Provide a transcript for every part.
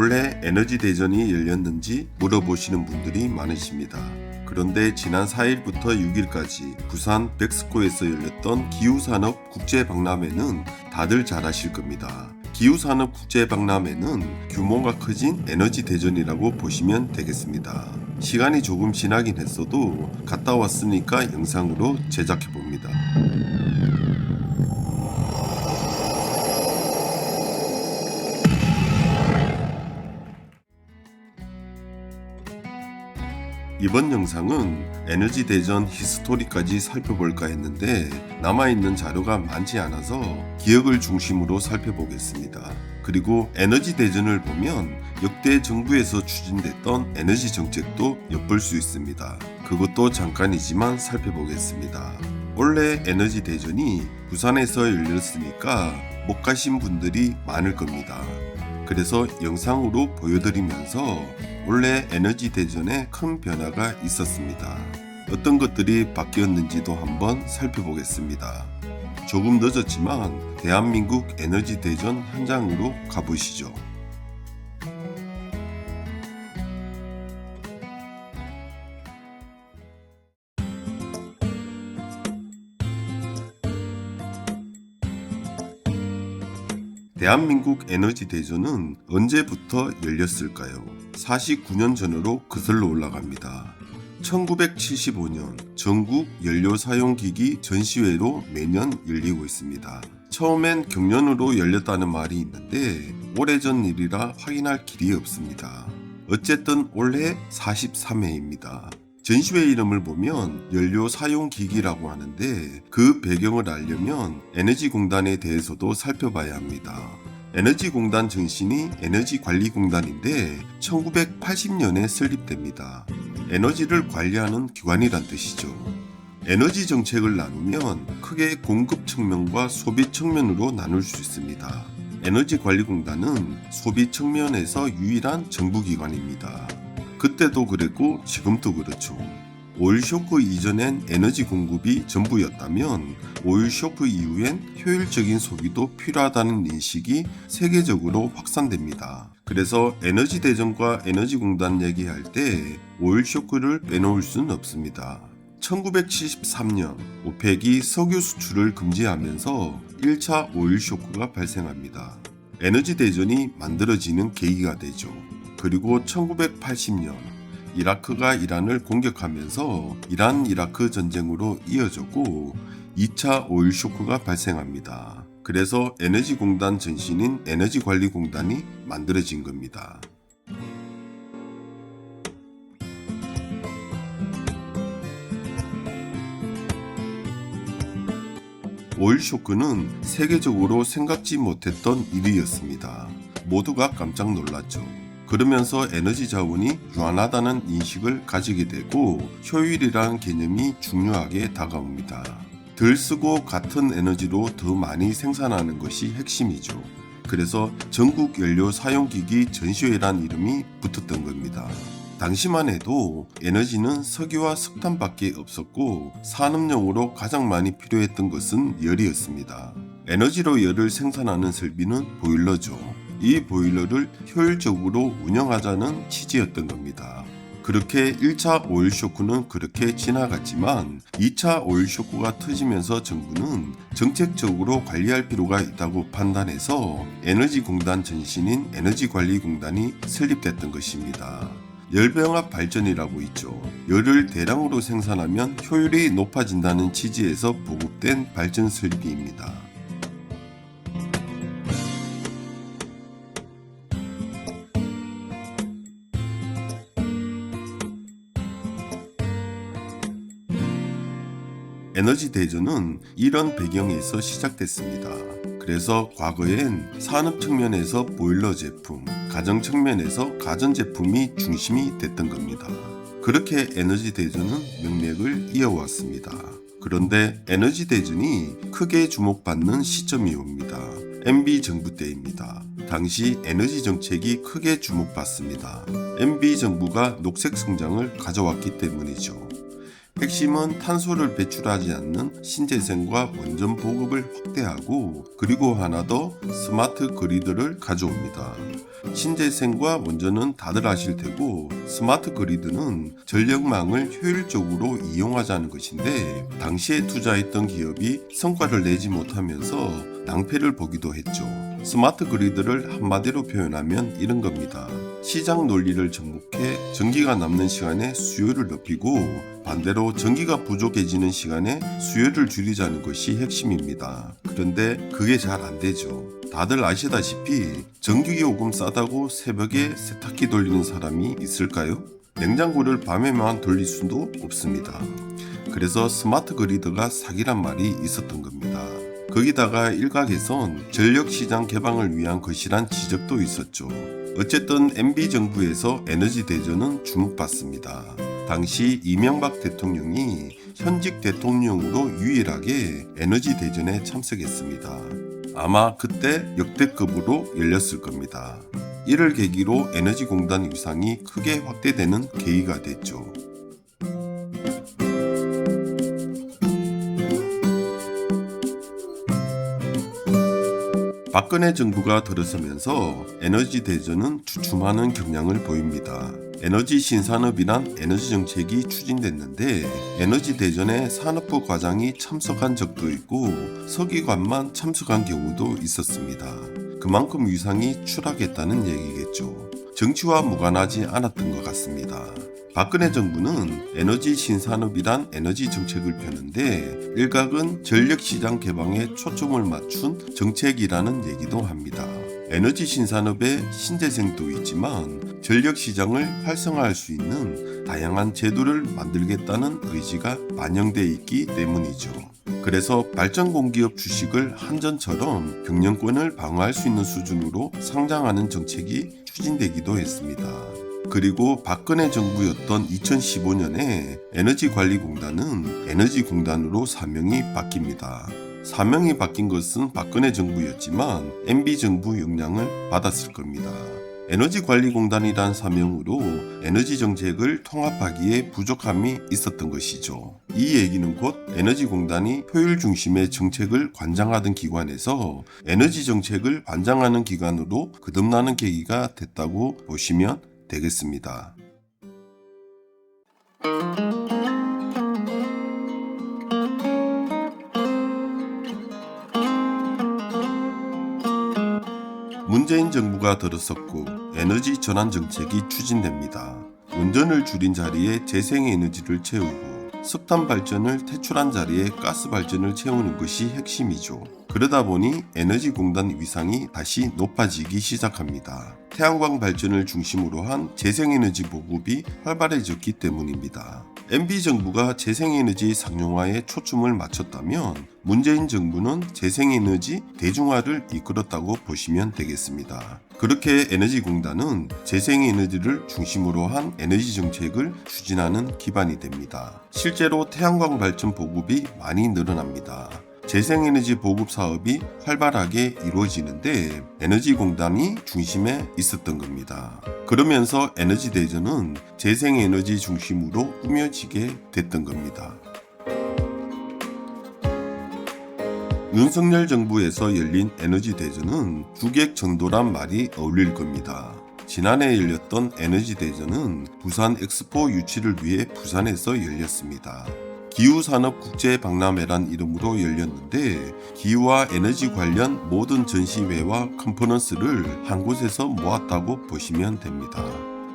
올해 에너지 대전이 열렸는지 물어보시는 분들이 많으십니다. 그런데 지난 4일부터 6일까지 부산 백스코에서 열렸던 기후산업 국제박람회는 다들 잘 아실 겁니다. 기후산업 국제박람회는 규모가 커진 에너지 대전이라고 보시면 되겠습니다. 시간이 조금 지나긴 했어도 갔다 왔으니까 영상으로 제작해 봅니다. 이번 영상은 에너지 대전 히스토리까지 살펴볼까 했는데 남아있는 자료가 많지 않아서 기억을 중심으로 살펴보겠습니다. 그리고 에너지 대전을 보면 역대 정부에서 추진됐던 에너지 정책도 엿볼 수 있습니다. 그것도 잠깐이지만 살펴보겠습니다. 원래 에너지 대전이 부산에서 열렸으니까 못 가신 분들이 많을 겁니다. 그래서 영상으로 보여드리면서 원래 에너지 대전에 큰 변화가 있었습니다. 어떤 것들이 바뀌었는지도 한번 살펴보겠습니다. 조금 늦었지만 대한민국 에너지 대전 현장으로 가보시죠. 대한민국 에너지 대전은 언제부터 열렸을까요? 49년 전으로 거슬러 올라갑니다. 1975년 전국 연료사용기기 전시회로 매년 열리고 있습니다. 처음엔 경연으로 열렸다는 말이 있는데 오래전 일이라 확인할 길이 없습니다. 어쨌든 올해 43회입니다. 전시회 이름을 보면 연료사용기기라고 하는데 그 배경을 알려면 에너지공단에 대해서도 살펴봐야 합니다. 에너지공단 전신이 에너지관리공단인데 1980년에 설립됩니다. 에너지를 관리하는 기관이란 뜻이죠. 에너지 정책을 나누면 크게 공급 측면과 소비 측면으로 나눌 수 있습니다. 에너지관리공단은 소비 측면에서 유일한 정부기관입니다. 그때도 그랬고 지금도 그렇죠. 오일 쇼크 이전엔 에너지 공급이 전부였다면 오일 쇼크 이후엔 효율적인 소비도 필요하다는 인식이 세계적으로 확산됩니다. 그래서 에너지 대전과 에너지공단 얘기할 때 오일 쇼크를 빼놓을 수는 없습니다. 1973년 오펙이 석유 수출을 금지하면서 1차 오일 쇼크가 발생합니다. 에너지 대전이 만들어지는 계기가 되죠. 그리고 1980년 이라크가 이란을 공격하면서 이란-이라크 전쟁으로 이어졌고 2차 오일 쇼크가 발생합니다. 그래서 에너지공단 전신인 에너지관리공단이 만들어진 겁니다. 오일 쇼크는 세계적으로 생각지 못했던 일이었습니다. 모두가 깜짝 놀랐죠. 그러면서 에너지 자원이 유한하다는 인식을 가지게 되고 효율이라는 개념이 중요하게 다가옵니다. 덜 쓰고 같은 에너지로 더 많이 생산하는 것이 핵심이죠. 그래서 전국 연료 사용기기 전시회란 이름이 붙었던 겁니다. 당시만 해도 에너지는 석유와 석탄밖에 없었고 산업용으로 가장 많이 필요했던 것은 열이었습니다. 에너지로 열을 생산하는 설비는 보일러죠. 이 보일러를 효율적으로 운영하자는 취지였던 겁니다. 그렇게 1차 오일 쇼크는 그렇게 지나갔지만 2차 오일 쇼크가 터지면서 정부는 정책적으로 관리할 필요가 있다고 판단해서 에너지공단 전신인 에너지관리공단이 설립됐던 것입니다. 열병합 발전이라고 있죠. 열을 대량으로 생산하면 효율이 높아진다는 취지에서 보급된 발전 설비입니다. 에너지 대전은 이런 배경에서 시작됐습니다. 그래서 과거엔 산업 측면에서 보일러 제품, 가정 측면에서 가전제품이 중심이 됐던 겁니다. 그렇게 에너지 대전은 명맥을 이어왔습니다. 그런데 에너지 대전이 크게 주목받는 시점이 옵니다. MB 정부 때입니다. 당시 에너지 정책이 크게 주목받습니다. MB 정부가 녹색 성장을 가져왔기 때문이죠. 핵심은 탄소를 배출하지 않는 신재생과 원전 보급을 확대하고, 그리고 하나 더, 스마트 그리드를 가져옵니다. 신재생과 원전은 다들 아실 테고, 스마트 그리드는 전력망을 효율적으로 이용하자는 것인데, 당시에 투자했던 기업이 성과를 내지 못하면서 낭패를 보기도 했죠. 스마트 그리드를 한마디로 표현하면 이런 겁니다. 시장 논리를 접목해 전기가 남는 시간에 수요를 높이고, 반대로 전기가 부족해지는 시간에 수요를 줄이자는 것이 핵심입니다. 그런데 그게 잘 안 되죠. 다들 아시다시피 전기요금 싸다고 새벽에 세탁기 돌리는 사람이 있을까요? 냉장고를 밤에만 돌릴 수도 없습니다. 그래서 스마트 그리드가 사기란 말이 있었던 겁니다. 거기다가 일각에선 전력시장 개방을 위한 것이란 지적도 있었죠. 어쨌든 MB 정부에서 에너지 대전은 주목받습니다. 당시 이명박 대통령이 현직 대통령으로 유일하게 에너지 대전에 참석했습니다. 아마 그때 역대급으로 열렸을 겁니다. 이를 계기로 에너지공단 위상이 크게 확대되는 계기가 됐죠. 박근혜 정부가 들어서면서 에너지 대전은 주춤하는 경향을 보입니다. 에너지 신산업이란 에너지 정책이 추진됐는데, 에너지 대전에 산업부 과장이 참석한 적도 있고 서기관만 참석한 경우도 있었습니다. 그만큼 위상이 추락했다는 얘기겠죠. 정치와 무관하지 않았던 것 같습니다. 박근혜 정부는 에너지 신산업이란 에너지 정책을 펴는데, 일각은 전력시장 개방에 초점을 맞춘 정책이라는 얘기도 합니다. 에너지 신산업에 신재생도 있지만 전력시장을 활성화할 수 있는 다양한 제도를 만들겠다는 의지가 반영돼 있기 때문이죠. 그래서 발전공기업 주식을 한전처럼 경영권을 방어할 수 있는 수준으로 상장하는 정책이 추진되기도 했습니다. 그리고 박근혜 정부였던 2015년에 에너지관리공단은 에너지공단으로 사명이 바뀝니다. 사명이 바뀐 것은 박근혜 정부였지만 MB 정부 영향을 받았을 겁니다. 에너지관리공단이란 사명으로 에너지 정책을 통합하기에 부족함이 있었던 것이죠. 이 얘기는 곧 에너지공단이 효율 중심의 정책을 관장하던 기관에서 에너지 정책을 관장하는 기관으로 거듭나는 계기가 됐다고 보시면 되겠습니다. 문재인 정부가 들어섰고 에너지 전환 정책이 추진됩니다. 원전을 줄인 자리에 재생에너지를 채우고, 석탄 발전을 퇴출한 자리에 가스 발전을 채우는 것이 핵심이죠. 그러다 보니 에너지공단 위상이 다시 높아지기 시작합니다. 태양광 발전을 중심으로 한 재생에너지 보급이 활발해졌기 때문입니다. MB 정부가 재생에너지 상용화에 초점을 맞췄다면, 문재인 정부는 재생에너지 대중화를 이끌었다고 보시면 되겠습니다. 그렇게 에너지공단은 재생에너지를 중심으로 한 에너지 정책을 추진하는 기반이 됩니다. 실제로 태양광 발전 보급이 많이 늘어납니다. 재생에너지 보급 사업이 활발하게 이루어지는데 에너지공단이 중심에 있었던 겁니다. 그러면서 에너지 대전은 재생에너지 중심으로 꾸며지게 됐던 겁니다. 윤석열 정부에서 열린 에너지 대전은 주객 전도란 말이 어울릴 겁니다. 지난해 열렸던 에너지 대전은 부산 엑스포 유치를 위해 부산에서 열렸습니다. 기후산업국제박람회란 이름으로 열렸는데, 기후와 에너지 관련 모든 전시회와 컨퍼런스를 한 곳에서 모았다고 보시면 됩니다.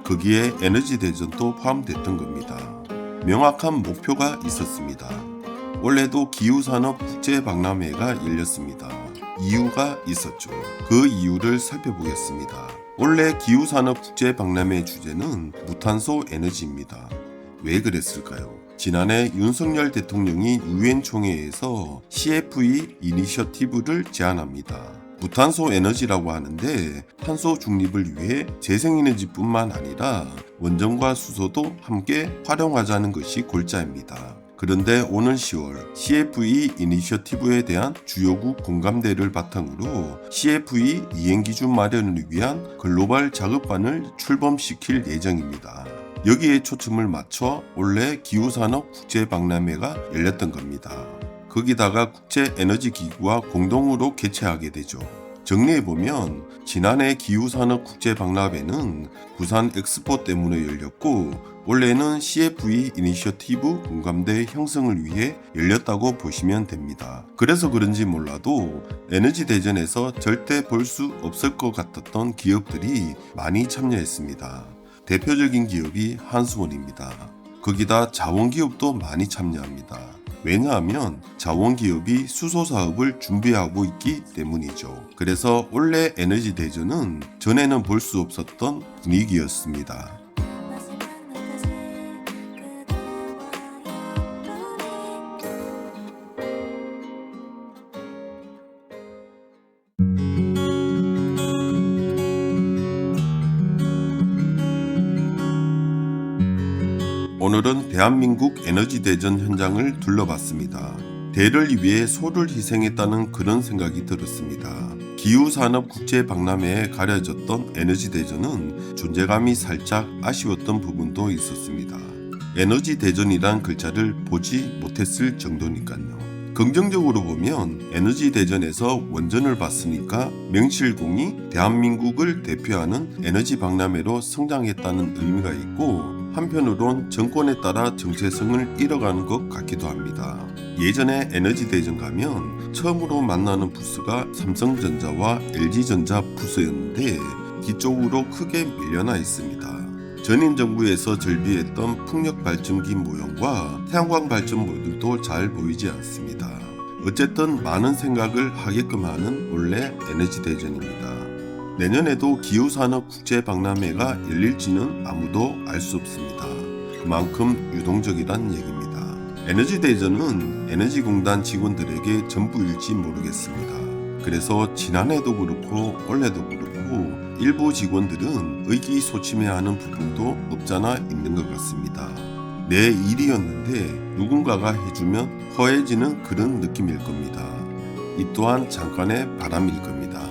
거기에 에너지 대전도 포함됐던 겁니다. 명확한 목표가 있었습니다. 올해도 기후산업국제박람회가 열렸습니다. 이유가 있었죠. 그 이유를 살펴보겠습니다. 올해 기후산업국제박람회 주제는 무탄소 에너지입니다. 왜 그랬을까요? 지난해 윤석열 대통령이 UN 총회에서 CFE 이니셔티브를 제안합니다. 무탄소 에너지라고 하는데, 탄소 중립을 위해 재생에너지뿐만 아니라 원전과 수소도 함께 활용하자는 것이 골자입니다. 그런데 오는 10월 CFE 이니셔티브에 대한 주요국 공감대를 바탕으로 CFE 이행기준 마련을 위한 글로벌 작업반을 출범시킬 예정입니다. 여기에 초점을 맞춰 원래 기후산업 국제박람회가 열렸던 겁니다. 거기다가 국제에너지기구와 공동으로 개최하게 되죠. 정리해보면 지난해 기후산업 국제박람회는 부산 엑스포 때문에 열렸고 원래는 CFE 이니셔티브 공감대 형성을 위해 열렸다고 보시면 됩니다. 그래서 그런지 몰라도 에너지 대전에서 절대 볼 수 없을 것 같았던 기업들이 많이 참여했습니다. 대표적인 기업이 한수원입니다. 거기다 자원기업도 많이 참여합니다. 왜냐하면 자원기업이 수소사업을 준비하고 있기 때문이죠. 그래서 원래 에너지 대전은 전에는 볼 수 없었던 분위기였습니다. 오늘은 대한민국 에너지 대전 현장을 둘러봤습니다. 대를 위해 소를 희생했다는 그런 생각이 들었습니다. 기후산업 국제박람회에 가려졌던 에너지 대전은 존재감이 살짝 아쉬웠던 부분도 있었습니다. 에너지 대전이란 글자를 보지 못했을 정도니까요. 긍정적으로 보면 에너지 대전에서 원전을 봤으니까 명실공히 대한민국을 대표하는 에너지 박람회로 성장했다는 의미가 있고 한편으론 정권에 따라 정체성을 잃어가는 것 같기도 합니다. 예전에 에너지 대전 가면 처음으로 만나는 부스가 삼성전자와 LG전자 부스였는데 뒤쪽으로 크게 밀려나 있습니다. 전임 정부에서 절비했던 풍력발전기 모형과 태양광 발전 모듈도 잘 보이지 않습니다. 어쨌든 많은 생각을 하게끔 하는 원래 에너지 대전입니다. 내년에도 기후산업 국제박람회가 열릴지는 아무도 알 수 없습니다. 그만큼 유동적이란 얘기입니다. 에너지 대전은 에너지공단 직원들에게 전부일지 모르겠습니다. 그래서 지난해도 그렇고 올해도 그렇고 일부 직원들은 의기소침해하는 부분도 없잖아 있는 것 같습니다. 내 일이었는데 누군가가 해주면 허해지는 그런 느낌일 겁니다. 이 또한 잠깐의 바람일 겁니다.